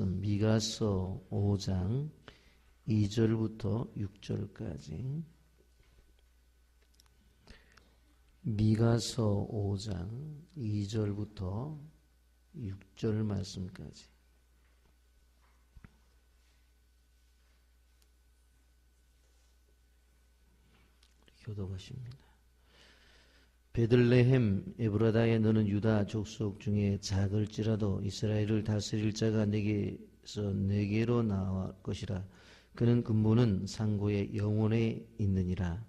미가서 5장 2절부터 6절까지. 미가서 5장 2절부터 6절 말씀까지. 교독하십니다. 베들레헴 에브라다에 너는 유다 족속 중에 작을지라도 이스라엘을 다스릴 자가 내게서 내게로 나올 것이라. 그는 근본은 상고의 영원에 있느니라.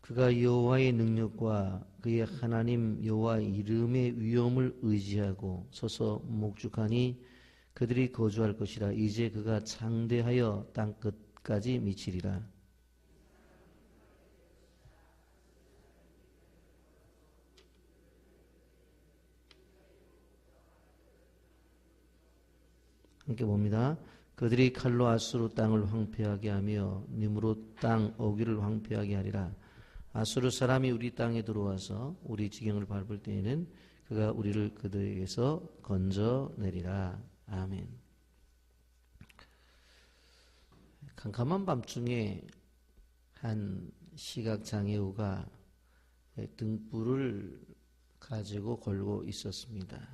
그가 여호와의 능력과 그의 하나님 여호와 이름의 위엄을 의지하고 서서 목축하니 그들이 거주할 것이라. 이제 그가 창대하여 땅 끝까지 미치리라. 함께 봅니다. 그들이 칼로 아수르 땅을 황폐하게 하며 니므롯 땅 어귀를 황폐하게 하리라. 아수르 사람이 우리 땅에 들어와서 우리 지경을 밟을 때에는 그가 우리를 그들에게서 건져내리라. 아멘. 캄캄한 밤중에 한 시각장애우가 등불을 가지고 걸고 있었습니다.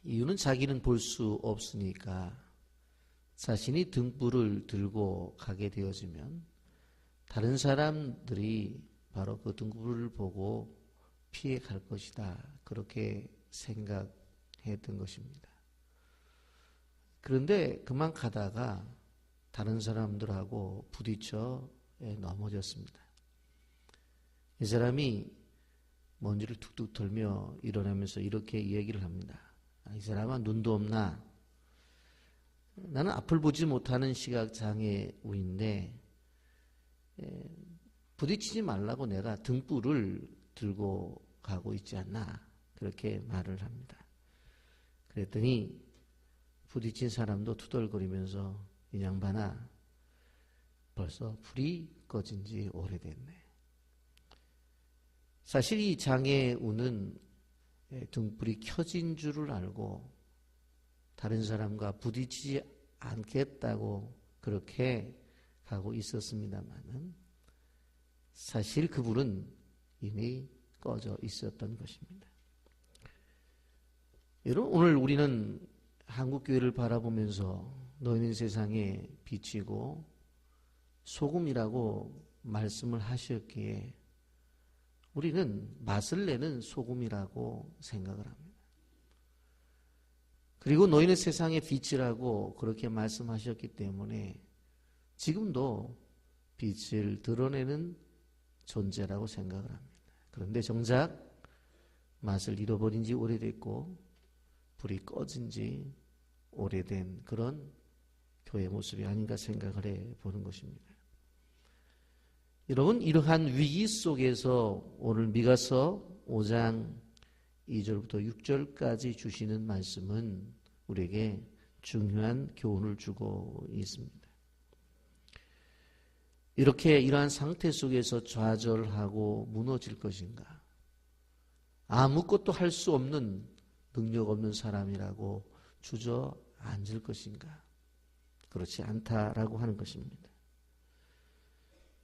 이유는 자기는 볼 수 없으니까 자신이 등불을 들고 가게 되어지면 다른 사람들이 바로 그 등불을 보고 피해 갈 것이다. 그렇게 생각했던 것입니다. 그런데 그만 가다가 다른 사람들하고 부딪혀 넘어졌습니다. 이 사람이 먼지를 툭툭 털며 일어나면서 이렇게 얘기를 합니다. 이 사람아, 눈도 없나? 나는 앞을 보지 못하는 시각장애우인데 부딪히지 말라고 내가 등불을 들고 가고 있지 않나? 그렇게 말을 합니다. 그랬더니 부딪힌 사람도 투덜거리면서 이 양반아, 벌써 불이 꺼진 지 오래됐네. 사실 이 장애우는 등불이 켜진 줄을 알고 다른 사람과 부딪히지 않겠다고 그렇게 가고 있었습니다만은 사실 그 불은 이미 꺼져 있었던 것입니다. 여러분, 오늘 우리는 한국교회를 바라보면서 너희는 세상에 빛이고 소금이라고 말씀을 하셨기에 우리는 맛을 내는 소금이라고 생각을 합니다. 그리고 너희는 세상의 빛이라고 그렇게 말씀하셨기 때문에 지금도 빛을 드러내는 존재라고 생각을 합니다. 그런데 정작 맛을 잃어버린 지 오래됐고 불이 꺼진 지 오래된 그런 교회 모습이 아닌가 생각을 해보는 것입니다. 여러분, 이러한 위기 속에서 오늘 미가서 5장 2절부터 6절까지 주시는 말씀은 우리에게 중요한 교훈을 주고 있습니다. 이렇게 이러한 상태 속에서 좌절하고 무너질 것인가? 아무것도 할 수 없는 능력 없는 사람이라고 주저앉을 것인가? 그렇지 않다라고 하는 것입니다.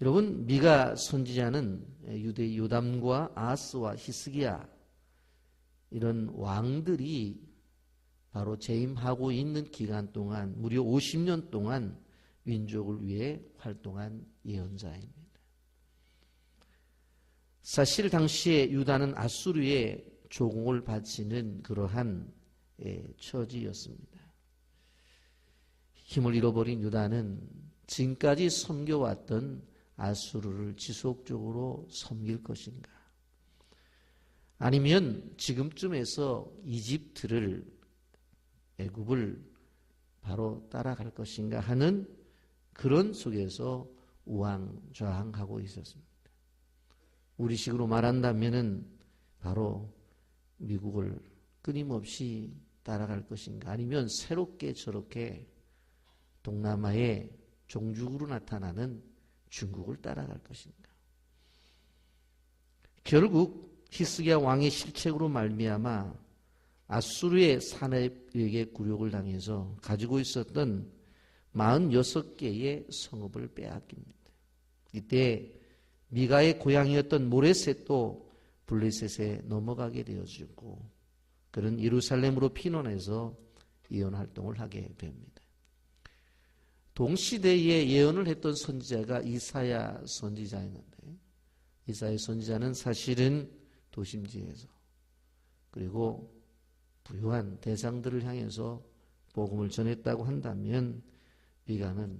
여러분, 미가 선지자는 유대 요담과 아하스와 히스기야 이런 왕들이 바로 재임하고 있는 기간 동안 무려 50년 동안 민족을 위해 활동한 예언자입니다. 사실 당시에 유다는 아수르의 조공을 바치는 그러한 처지였습니다. 힘을 잃어버린 유다는 지금까지 섬겨왔던 아수르를 지속적으로 섬길 것인가? 아니면 지금쯤에서 이집트를, 애굽을 바로 따라갈 것인가 하는 그런 속에서 우왕좌왕하고 있었습니다. 우리식으로 말한다면은 바로 미국을 끊임없이 따라갈 것인가, 아니면 새롭게 저렇게 동남아의 종주국으로 나타나는 중국을 따라갈 것인가? 결국 히스기야 왕의 실책으로 말미암아 아수르의 산업에게 굴욕을 당해서 가지고 있었던 46개의 성읍을 빼앗깁니다. 이때 미가의 고향이었던 모레셋도 블레셋에 넘어가게 되어지고 그는 예루살렘으로 피난해서 예언 활동을 하게 됩니다. 동시대에 예언을 했던 선지자가 이사야 선지자였는데 이사야 선지자는 사실은 도심지에서 그리고 부유한 대상들을 향해서 복음을 전했다고 한다면 미가는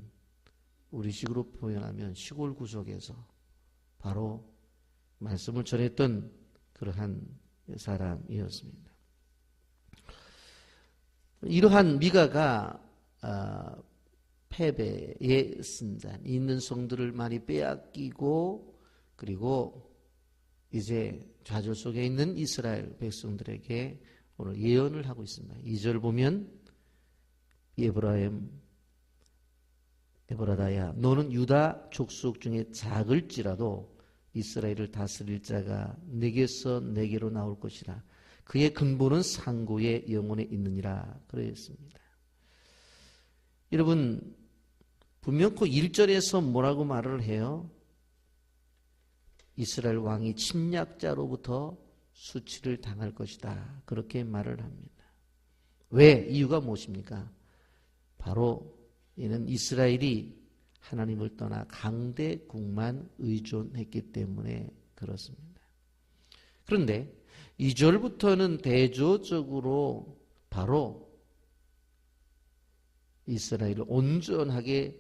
우리식으로 표현하면 시골 구석에서 바로 말씀을 전했던 그러한 사람이었습니다. 이러한 미가가 패배의 승잔, 있는 성들을 많이 빼앗기고 그리고 이제 좌절 속에 있는 이스라엘 백성들에게 오늘 예언을 하고 있습니다. 2절 보면 에브라다야 너는 유다 족속 중에 작을지라도 이스라엘을 다스릴 자가 내게서 내게로 나올 것이라. 그의 근본은 상고의 영혼에 있느니라 그랬습니다. 여러분 분명코 1절에서 뭐라고 말을 해요? 이스라엘 왕이 침략자로부터 수치를 당할 것이다. 그렇게 말을 합니다. 왜? 이유가 무엇입니까? 바로 이는 이스라엘이 하나님을 떠나 강대국만 의존했기 때문에 그렇습니다. 그런데 2절부터는 대조적으로 바로 이스라엘을 온전하게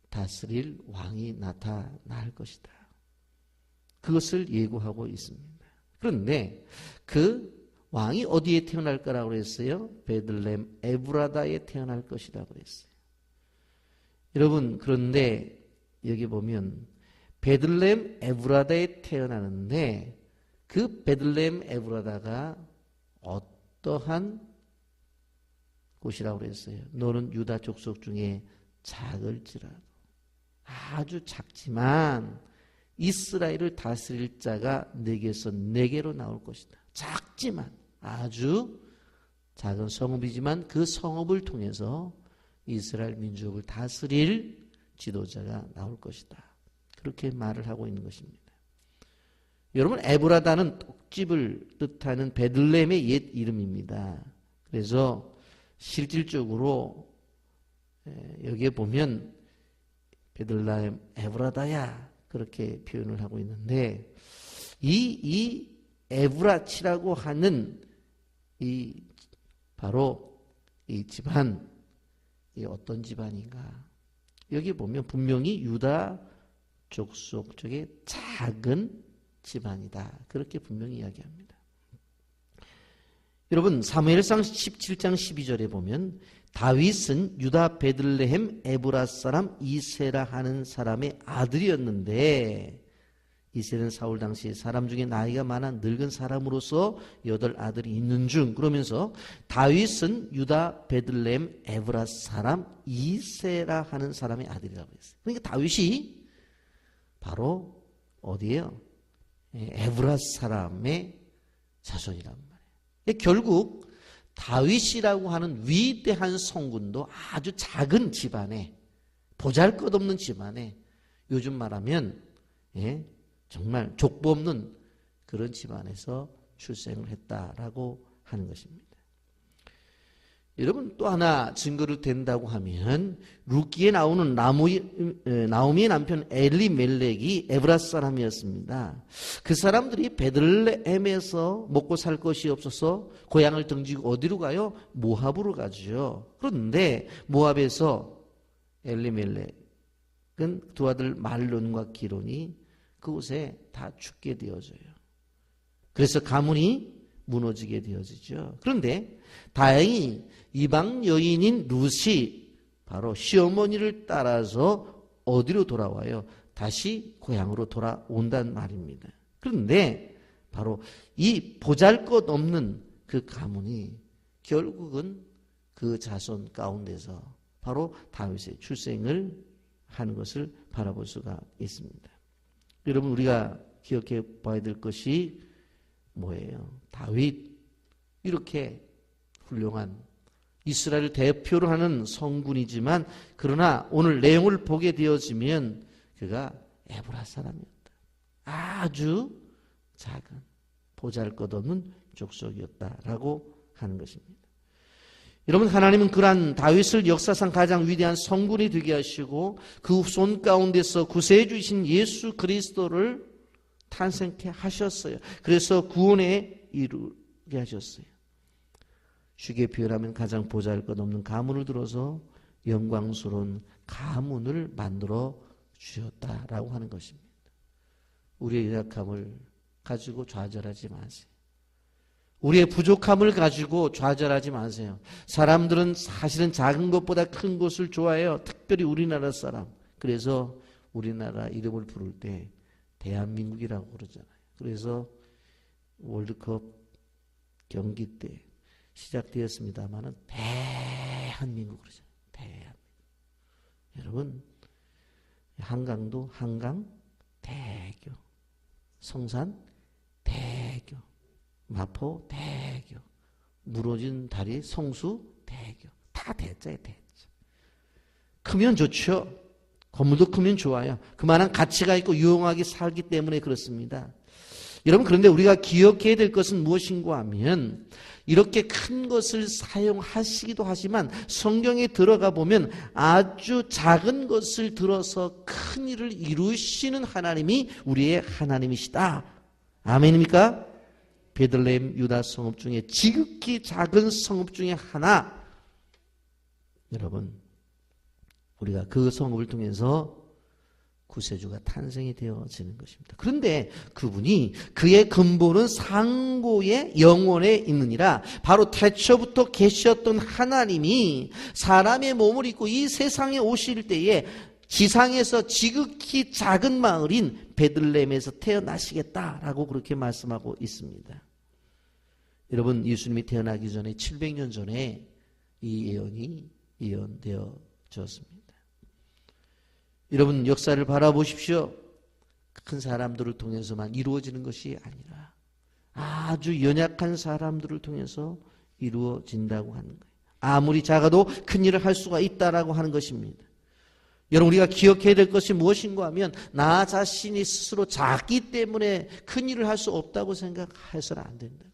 다스릴 왕이 나타날 것이다. 그것을 예고하고 있습니다. 그런데 그 왕이 어디에 태어날 거라고 그랬어요? 베들레헴 에브라다에 태어날 것이라고 그랬어요. 여러분 그런데 여기 보면 베들레헴 에브라다에 태어나는데 그 베들레헴 에브라다가 어떠한 곳이라고 그랬어요? 너는 유다 족속 중에 작을지라도 아주 작지만 이스라엘을 다스릴 자가 내게서 내게로 나올 것이다. 작지만 아주 작은 성읍이지만 그 성읍을 통해서 이스라엘 민족을 다스릴 지도자가 나올 것이다. 그렇게 말을 하고 있는 것입니다. 여러분 에브라다는 떡집을 뜻하는 베들레헴의 옛 이름입니다. 그래서 실질적으로 여기에 보면 베들레헴 에브라다야 그렇게 표현을 하고 있는데 이 에브라치라고 하는 이 바로 이 집안 이 어떤 집안인가? 여기 보면 분명히 유다 족속 쪽에 작은 집안이다. 그렇게 분명히 이야기합니다. 여러분 사무엘상 17장 12절에 보면 다윗은 유다 베들레헴 에브라 사람 이세라 하는 사람의 아들이었는데 이세는 사울 당시 사람 중에 나이가 많아 늙은 사람으로서 8 아들이 있는 중 그러면서 다윗은 유다 베들레헴 에브라 사람 이세라 하는 사람의 아들이라고 했어요. 그러니까 다윗이 바로 어디예요? 에브라 사람의 자손이란 말이에요. 결국 다윗이라고 하는 위대한 성군도 아주 작은 집안에 보잘것없는 집안에 요즘 말하면 정말 족보 없는 그런 집안에서 출생을 했다라고 하는 것입니다. 여러분 또 하나 증거를 댄다고 하면 룻기에 나오는 나오미의 남편 엘리멜렉이 에브라 사람이었습니다. 그 사람들이 베들레헴에서 먹고 살 것이 없어서 고향을 등지고 어디로 가요? 모압으로 가죠. 그런데 모압에서 엘리멜렉은 두 아들 말론과 기론이 그곳에 다 죽게 되어져요. 그래서 가문이 무너지게 되어지죠. 그런데 다행히 이방 여인인 룻이 바로 시어머니를 따라서 어디로 돌아와요? 다시 고향으로 돌아온단 말입니다. 그런데 바로 이 보잘것없는 그 가문이 결국은 그 자손 가운데서 바로 다윗의 출생을 하는 것을 바라볼 수가 있습니다. 여러분, 우리가 기억해 봐야 될 것이 뭐예요? 다윗, 이렇게 훌륭한 이스라엘을 대표로 하는 성군이지만, 그러나 오늘 내용을 보게 되어지면 그가 에브라 사람이었다. 아주 작은 보잘것없는 족속이었다라고 하는 것입니다. 여러분, 하나님은 그러한 다윗을 역사상 가장 위대한 성군이 되게 하시고 그 손 가운데서 구세해 주신 예수 그리스도를 탄생케 하셨어요. 그래서 구원에 이르게 하셨어요. 쉽게 표현하면 가장 보잘것없는 가문을 들어서 영광스러운 가문을 만들어 주셨다라고 하는 것입니다. 우리의 연약함을 가지고 좌절하지 마세요. 우리의 부족함을 가지고 좌절하지 마세요. 사람들은 사실은 작은 것보다 큰 것을 좋아해요. 특별히 우리나라 사람. 그래서 우리나라 이름을 부를 때 대한민국이라고 그러잖아요. 그래서 월드컵 경기 때 시작되었습니다만은 대한민국 그러잖아요. 대한민국. 여러분, 한강도 한강 대교, 성산 대교, 마포 대교, 무너진 다리 성수 대교, 다 대자예요. 대자. 크면 좋죠. 건물도 크면 좋아요. 그만한 가치가 있고 유용하게 살기 때문에 그렇습니다. 여러분, 그런데 우리가 기억해야 될 것은 무엇인가 하면, 이렇게 큰 것을 사용하시기도 하지만 성경에 들어가 보면 아주 작은 것을 들어서 큰 일을 이루시는 하나님이 우리의 하나님이시다. 아멘입니까? 베들레헴 유다 성읍 중에 지극히 작은 성읍 중에 하나, 여러분, 우리가 그 성읍을 통해서 구세주가 탄생이 되어지는 것입니다. 그런데 그분이, 그의 근본은 상고의 영원에 있느니라. 바로 태초부터 계셨던 하나님이 사람의 몸을 입고 이 세상에 오실 때에 지상에서 지극히 작은 마을인 베들레헴에서 태어나시겠다라고 그렇게 말씀하고 있습니다. 여러분, 예수님이 태어나기 전에 700년 전에 이 예언이 예언되어졌습니다. 여러분, 역사를 바라보십시오. 큰 사람들을 통해서만 이루어지는 것이 아니라 아주 연약한 사람들을 통해서 이루어진다고 하는 거예요. 아무리 작아도 큰 일을 할 수가 있다라고 하는 것입니다. 여러분, 우리가 기억해야 될 것이 무엇인가 하면, 나 자신이 스스로 작기 때문에 큰 일을 할 수 없다고 생각해서는 안 된다.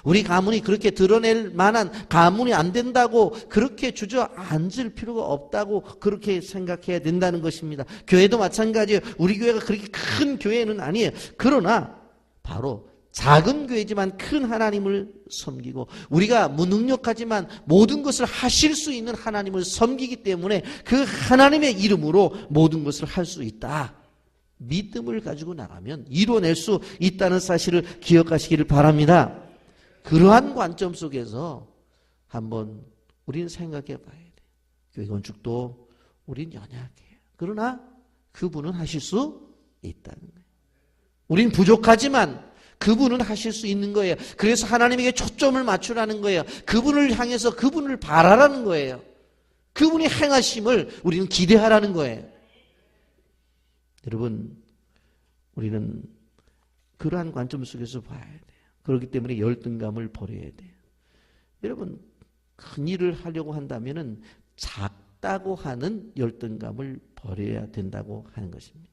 우리 가문이 그렇게 드러낼 만한 가문이 안 된다고 그렇게 주저앉을 필요가 없다고 그렇게 생각해야 된다는 것입니다. 교회도 마찬가지예요. 우리 교회가 그렇게 큰 교회는 아니에요. 그러나 바로 작은 교회지만 큰 하나님을 섬기고, 우리가 무능력하지만 모든 것을 하실 수 있는 하나님을 섬기기 때문에 그 하나님의 이름으로 모든 것을 할 수 있다. 믿음을 가지고 나가면 이뤄낼 수 있다는 사실을 기억하시기를 바랍니다. 그러한 관점 속에서 한번 우리는 생각해 봐야 돼요. 교회 건축도 우린 연약해요. 그러나 그분은 하실 수 있다는 거예요. 우린 부족하지만 그분은 하실 수 있는 거예요. 그래서 하나님에게 초점을 맞추라는 거예요. 그분을 향해서 그분을 바라라는 거예요. 그분이 행하심을 우리는 기대하라는 거예요. 여러분, 우리는 그러한 관점 속에서 봐야 돼요. 그렇기 때문에 열등감을 버려야 돼요. 여러분, 큰 일을 하려고 한다면은 작다고 하는 열등감을 버려야 된다고 하는 것입니다.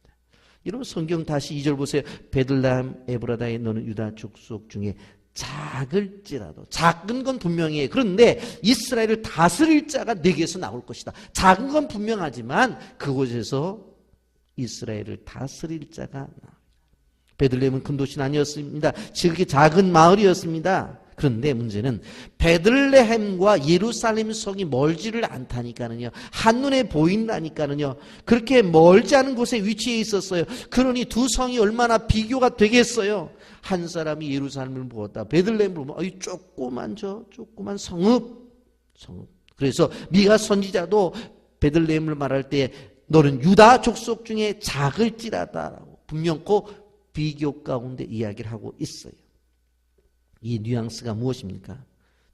여러분, 성경 다시 2절 보세요. 베들레헴 에브라다에 너는 유다 족속 중에 작을지라도, 작은 건 분명해요. 그런데 이스라엘을 다스릴 자가 내게서 나올 것이다. 작은 건 분명하지만 그곳에서 이스라엘을 다스릴 자가 나옵니다. 베들레헴은 큰 도시는 아니었습니다. 지극히 작은 마을이었습니다. 그런데 문제는 베들레헴과 예루살렘 성이 멀지를 않다니까는요. 한눈에 보인다니까는요. 그렇게 멀지 않은 곳에 위치해 있었어요. 그러니 두 성이 얼마나 비교가 되겠어요. 한 사람이 예루살렘을 보았다. 베들레헴을 보면 이 조그만 성읍. 그래서 미가 선지자도 베들레헴을 말할 때 너는 유다 족속 중에 작을지라다라고 분명코 비교 가운데 이야기를 하고 있어요. 이 뉘앙스가 무엇입니까?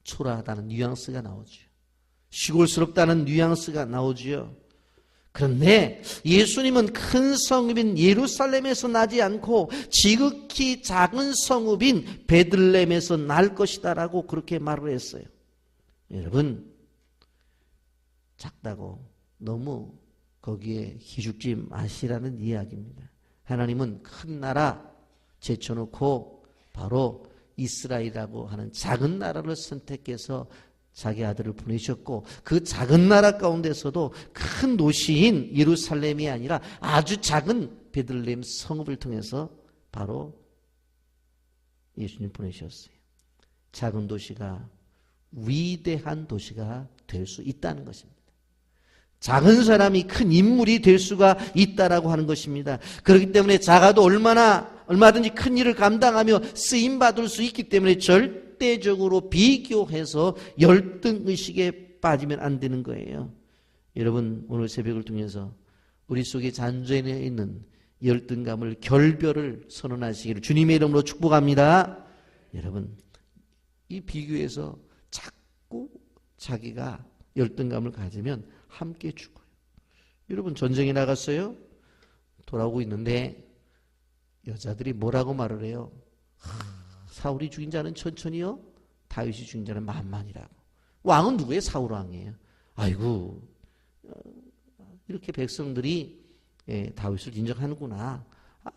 초라하다는 뉘앙스가 나오죠. 시골스럽다는 뉘앙스가 나오죠. 그런데 예수님은 큰 성읍인 예루살렘에서 나지 않고 지극히 작은 성읍인 베들레헴에서 날 것이다라고 그렇게 말을 했어요. 여러분, 작다고 너무 거기에 기죽지 마시라는 이야기입니다. 하나님은 큰 나라 제쳐놓고 바로 이스라엘이라고 하는 작은 나라를 선택해서 자기 아들을 보내셨고, 그 작은 나라 가운데서도 큰 도시인 예루살렘이 아니라 아주 작은 베들레헴 성읍을 통해서 바로 예수님 보내셨어요. 작은 도시가 위대한 도시가 될 수 있다는 것입니다. 작은 사람이 큰 인물이 될 수가 있다라고 하는 것입니다. 그렇기 때문에 작아도 얼마든지 큰 일을 감당하며 쓰임받을 수 있기 때문에 절대적으로 비교해서 열등의식에 빠지면 안 되는 거예요. 여러분, 오늘 새벽을 통해서 우리 속에 잔존해 있는 열등감을, 결별을 선언하시기를 주님의 이름으로 축복합니다. 여러분, 이 비교에서 자꾸 자기가 열등감을 가지면 함께 죽어요. 여러분, 전쟁에 나갔어요? 돌아오고 있는데 여자들이 뭐라고 말을 해요? 사울이 죽인 자는 천천히요, 다윗이 죽인 자는 만만이라고. 왕은 누구예요? 사울 왕이에요. 아이고, 이렇게 백성들이 다윗을 인정하는구나.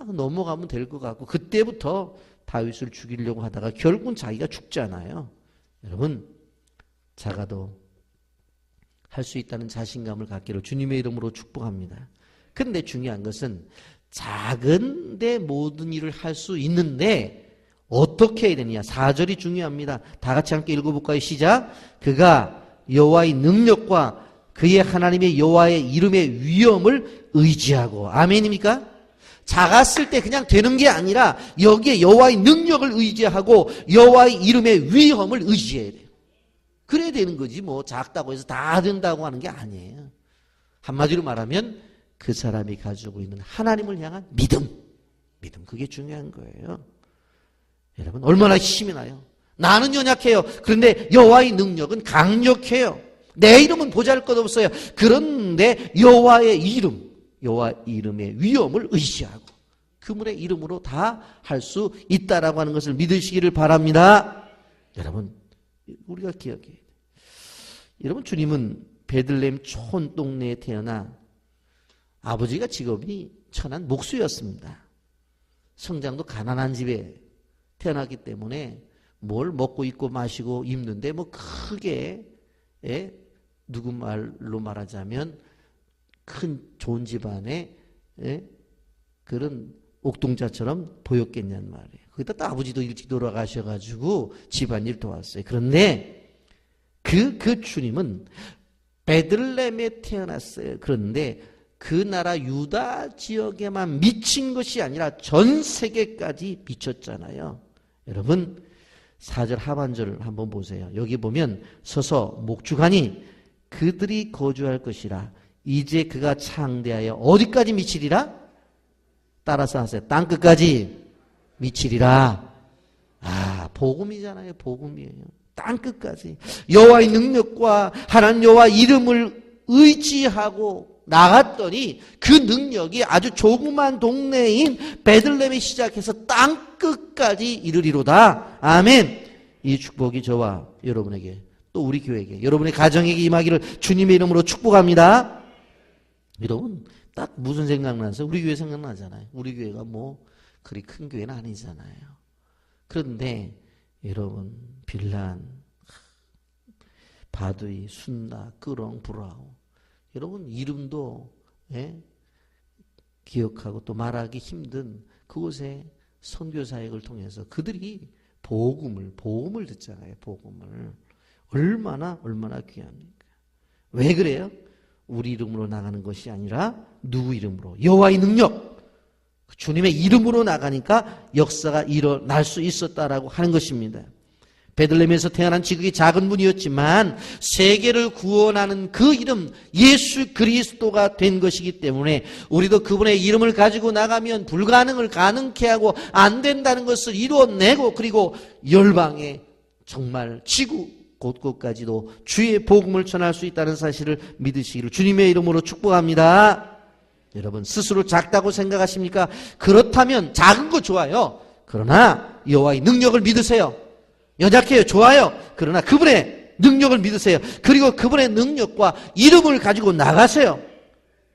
넘어가면 될 것 같고, 그때부터 다윗을 죽이려고 하다가 결국은 자기가 죽잖아요. 여러분, 작아도 할 수 있다는 자신감을 갖기를 주님의 이름으로 축복합니다. 그런데 중요한 것은 작은데 모든 일을 할 수 있는데 어떻게 해야 되느냐. 4절이 중요합니다. 다 같이 함께 읽어볼까요? 시작. 그가 여호와의 능력과 그의 하나님의 여호와의 이름의 위엄을 의지하고. 아멘입니까? 작았을 때 그냥 되는 게 아니라 여기에 여호와의 능력을 의지하고 여호와의 이름의 위엄을 의지해야 돼요. 그래야 되는 거지. 뭐 작다고 해서 다 된다고 하는 게 아니에요. 한마디로 말하면 그 사람이 가지고 있는 하나님을 향한 믿음, 그게 중요한 거예요. 여러분, 얼마나 힘이 나요. 나는 연약해요. 그런데 여호와의 능력은 강력해요. 내 이름은 보잘것없어요. 그런데 여호와의 이름, 여호와 이름의 위엄을 의지하고 그분의 이름으로 다 할 수 있다라고 하는 것을 믿으시기를 바랍니다. 여러분, 우리가 기억해야 돼요. 여러분, 주님은 베들레헴 촌동네에 태어나 아버지가 직업이 천한 목수였습니다. 성장도 가난한 집에 태어났기 때문에 뭘 먹고 입고 마시고 입는데 뭐 크게, 누구 말로 말하자면 큰 좋은 집안에 그런 옥동자처럼 보였겠냐는 말이에요. 거기다 또 아버지도 일찍 돌아가셔가지고 집안일 도왔어요. 그런데 그 주님은 베들레헴에 태어났어요. 그런데 그 나라 유다 지역에만 미친 것이 아니라 전 세계까지 미쳤잖아요. 여러분, 4절 하반절을 한번 보세요. 여기 보면 서서 목주가니 그들이 거주할 것이라. 이제 그가 창대하여 어디까지 미치리라? 따라서 하세요. 땅끝까지 미치리라. 복음이잖아요. 복음이에요. 땅끝까지. 여호와의 능력과 하나님 여호와 이름을 의지하고 나갔더니 그 능력이 아주 조그만 동네인 베들레헴에 시작해서 땅끝까지 이르리로다. 아멘. 이 축복이 저와 여러분에게, 또 우리 교회에게, 여러분의 가정에게 임하기를 주님의 이름으로 축복합니다. 여러분, 딱 무슨 생각나세요? 우리 교회 생각나잖아요. 우리 교회가 뭐 그리 큰 교회는 아니잖아요. 그런데 여러분, 빌란, 바두이, 순나, 끄렁, 브라우, 여러분 이름도 기억하고 또 말하기 힘든 그곳에 선교 사역을 통해서 그들이 복음을 듣잖아요. 복음을 얼마나 귀합니까? 왜 그래요? 우리 이름으로 나가는 것이 아니라 누구 이름으로? 여호와의 능력, 주님의 이름으로 나가니까 역사가 일어날 수 있었다라고 하는 것입니다. 베들레헴에서 태어난 지극히 작은 분이었지만 세계를 구원하는 그 이름 예수 그리스도가 된 것이기 때문에 우리도 그분의 이름을 가지고 나가면 불가능을 가능케 하고 안 된다는 것을 이루어내고, 그리고 열방에 정말 지구 곳곳까지도 주의 복음을 전할 수 있다는 사실을 믿으시기를 주님의 이름으로 축복합니다. 여러분 스스로 작다고 생각하십니까? 그렇다면 작은 거 좋아요. 그러나 여호와의 능력을 믿으세요. 연약해요. 좋아요. 그러나 그분의 능력을 믿으세요. 그리고 그분의 능력과 이름을 가지고 나가세요.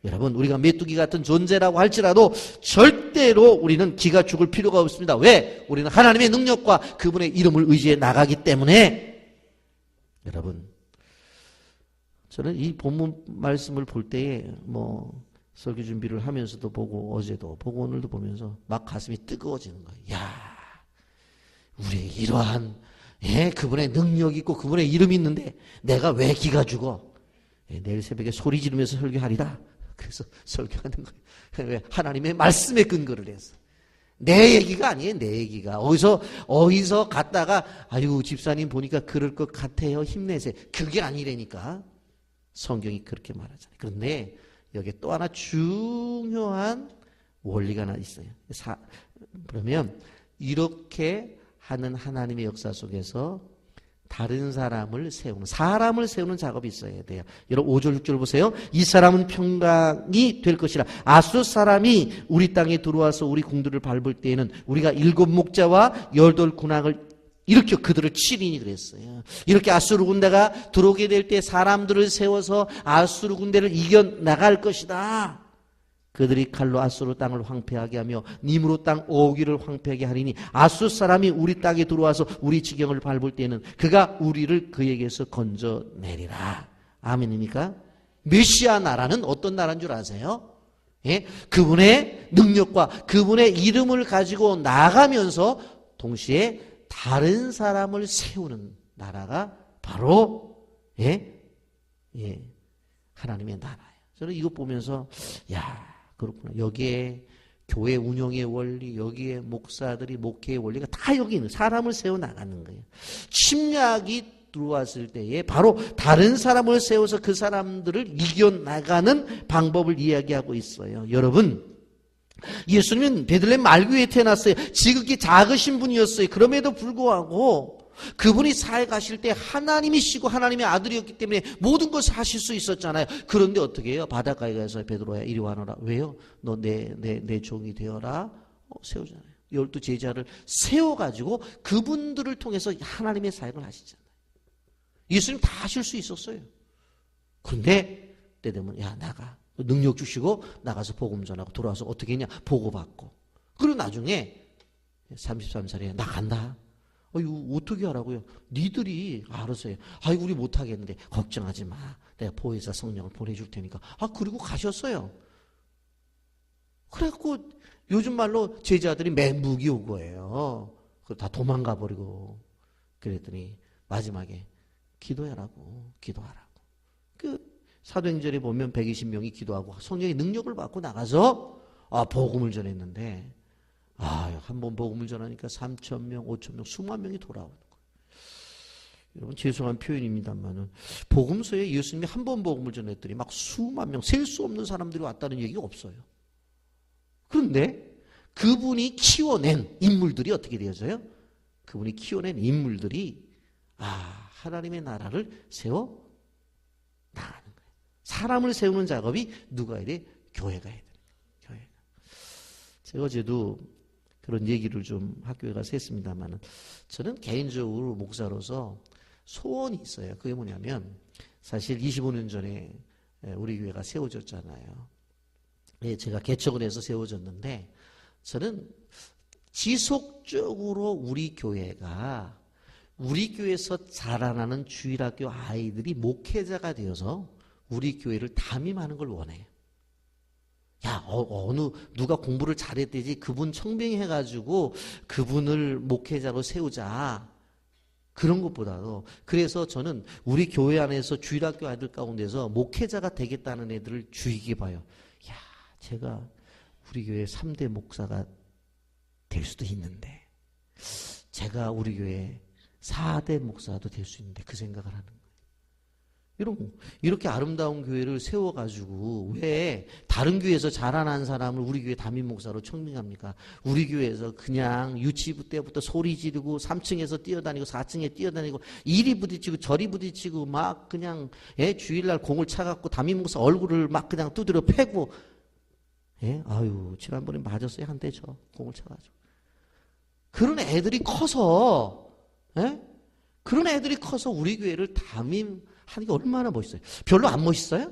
여러분 우리가 메뚜기 같은 존재라고 할지라도 절대로 우리는 기가 죽을 필요가 없습니다. 왜? 우리는 하나님의 능력과 그분의 이름을 의지해 나가기 때문에. 여러분 저는 이 본문 말씀을 볼 때에 설교 준비를 하면서도 보고 어제도 보고 오늘도 보면서 막 가슴이 뜨거워지는 거예요. 야, 우리의 이러한 그분의 능력이 있고 그분의 이름이 있는데 내가 왜 기가 죽어? 내일 새벽에 소리 지르면서 설교하리라. 그래서 설교하는 거예요. 왜? 하나님의 말씀에 근거를 해서. 내 얘기가 아니에요. 내 얘기가. 어디서 갔다가 아유 집사님 보니까 그럴 것 같아요. 힘내세요. 그게 아니라니까. 성경이 그렇게 말하잖아요. 그런데 여기에 또 하나 중요한 원리가 하나 있어요. 그러면 이렇게 하는 하나님의 역사 속에서 다른 사람을 세우는 작업이 있어야 돼요. 여러분 5절 6절 보세요. 이 사람은 평강이 될 것이라. 아수 사람이 우리 땅에 들어와서 우리 궁들을 밟을 때에는 우리가 7 목자와 8 군악을 일으켜 그들을 치리니 그랬어요. 이렇게 아수르 군대가 들어오게 될 때 사람들을 세워서 아수르 군대를 이겨나갈 것이다. 그들이 칼로 아수르 땅을 황폐하게 하며 니므롯 땅 오기를 황폐하게 하리니 아수 사람이 우리 땅에 들어와서 우리 지경을 밟을 때는 그가 우리를 그에게서 건져내리라. 아멘입니까? 메시아 나라는 어떤 나라인 줄 아세요? 그분의 능력과 그분의 이름을 가지고 나가면서 동시에 다른 사람을 세우는 나라가 바로 하나님의 나라예요. 저는 이거 보면서 그렇구나. 여기에 교회 운영의 원리, 여기에 목사들이 목회의 원리가 다 여기 있는 사람을 세워 나가는 거예요. 침략이 들어왔을 때에 바로 다른 사람을 세워서 그 사람들을 이겨나가는 방법을 이야기하고 있어요. 여러분 예수님은 베들레헴 말교에 태어났어요. 지극히 작으신 분이었어요. 그럼에도 불구하고 그분이 사회 가실 때 하나님이시고 하나님의 아들이었기 때문에 모든 것을 하실 수 있었잖아요. 그런데 어떻게 해요? 바닷가에 가서 베드로야 이리 와너라. 왜요? 너 내 종이 되어라. 세우잖아요. 12 제자를 세워가지고 그분들을 통해서 하나님의 사역을 하시잖아요. 예수님 다 하실 수 있었어요. 그런데 때 되면 나가. 능력 주시고 나가서 복음 전하고 돌아와서 어떻게 했냐? 보고받고. 그리고 나중에 33살에 나 간다. 이거 어떻게 하라고요? 니들이 알아서 해. 아이고 우리 못하겠는데 걱정하지 마. 내가 보혜사 성령을 보내줄 테니까. 그리고 가셨어요. 그래갖고 요즘 말로 제자들이 멘붕이 온 거예요. 다 도망가 버리고. 그랬더니 마지막에 기도하라고. 사도행전에 보면 120명이 기도하고 성령의 능력을 받고 나가서 복음을 전했는데 한 번 복음을 전하니까 3,000명, 5,000명, 수만 명이 돌아오는 거예요. 여러분 죄송한 표현입니다만은 복음서에 예수님이 한 번 복음을 전했더니 막 수만 명, 셀 수 없는 사람들이 왔다는 얘기가 없어요. 그런데 그분이 키워낸 인물들이 어떻게 되어져요? 그분이 키워낸 인물들이 하나님의 나라를 세워 나가는 거예요. 사람을 세우는 작업이 누가 해야 돼? 교회가 해야 돼요. 교회가. 제가 어제도 그런 얘기를 좀 학교에 가서 했습니다만 저는 개인적으로 목사로서 소원이 있어요. 그게 뭐냐면 사실 25년 전에 우리 교회가 세워졌잖아요. 제가 개척을 해서 세워졌는데 저는 지속적으로 우리 교회가 우리 교회에서 자라나는 주일학교 아이들이 목회자가 되어서 우리 교회를 담임하는 걸 원해요. 누가 공부를 잘했대지 그분 청빙해가지고 그분을 목회자로 세우자. 그런 것보다도 그래서 저는 우리 교회 안에서 주일학교 아이들 가운데서 목회자가 되겠다는 애들을 주의 깊게 봐요. 제가 우리 교회 3대 목사가 될 수도 있는데 제가 우리 교회 4대 목사도 될 수 있는데 그 생각을 하는 거예요. 이렇게 아름다운 교회를 세워가지고 왜 다른 교회에서 자라난 사람을 우리 교회 담임 목사로 청빙합니까? 우리 교회에서 그냥 유치부 때부터 소리 지르고 3층에서 뛰어다니고 4층에 뛰어다니고 이리 부딪히고 저리 부딪히고 막 그냥 주일날 공을 차갖고 담임 목사 얼굴을 막 그냥 두드려 패고 아유 지난번에 맞았어요 한 대 저 공을 차가지고 그런 애들이 커서 그런 애들이 커서 우리 교회를 담임하는 게 얼마나 멋있어요. 별로 안 멋있어요?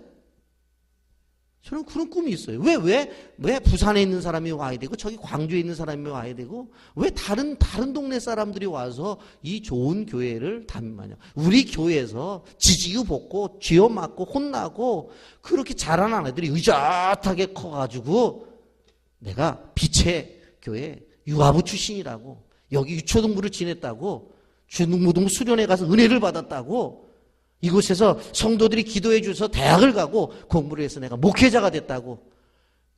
저는 그런 꿈이 있어요. 왜 부산에 있는 사람이 와야 되고 저기 광주에 있는 사람이 와야 되고 왜 다른 동네 사람들이 와서 이 좋은 교회를 담임하냐. 우리 교회에서 지지유 볶고 쥐어 맞고 혼나고 그렇게 자라난 애들이 의젓하게 커가지고 내가 빛의 교회 유아부 출신이라고 여기 유초등부를 지냈다고 중등부등 수련회 가서 은혜를 받았다고 이곳에서 성도들이 기도해 줘서 대학을 가고 공부를 해서 내가 목회자가 됐다고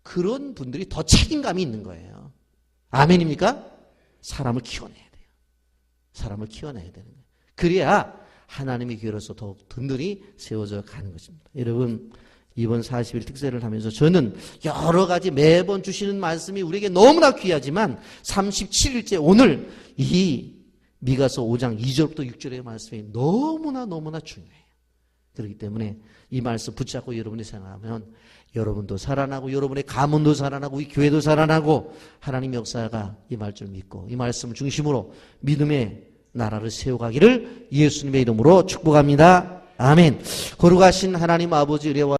그런 분들이 더 책임감이 있는 거예요. 아멘입니까? 사람을 키워내야 돼요. 사람을 키워내야 되는 거예요. 그래야 하나님의 교회로서 더욱 든든히 세워져 가는 것입니다. 여러분 이번 40일 특세를 하면서 저는 여러 가지 매번 주시는 말씀이 우리에게 너무나 귀하지만 37일째 오늘 이 미가서 5장 2절부터 6절의 말씀이 너무나 중요해요. 그렇기 때문에 이 말씀 붙잡고 여러분이 생각하면 여러분도 살아나고 여러분의 가문도 살아나고 이 교회도 살아나고 하나님의 역사가 이 말씀을 믿고 이 말씀을 중심으로 믿음의 나라를 세워가기를 예수님의 이름으로 축복합니다. 아멘. 거룩하신 하나님 아버지 은혜와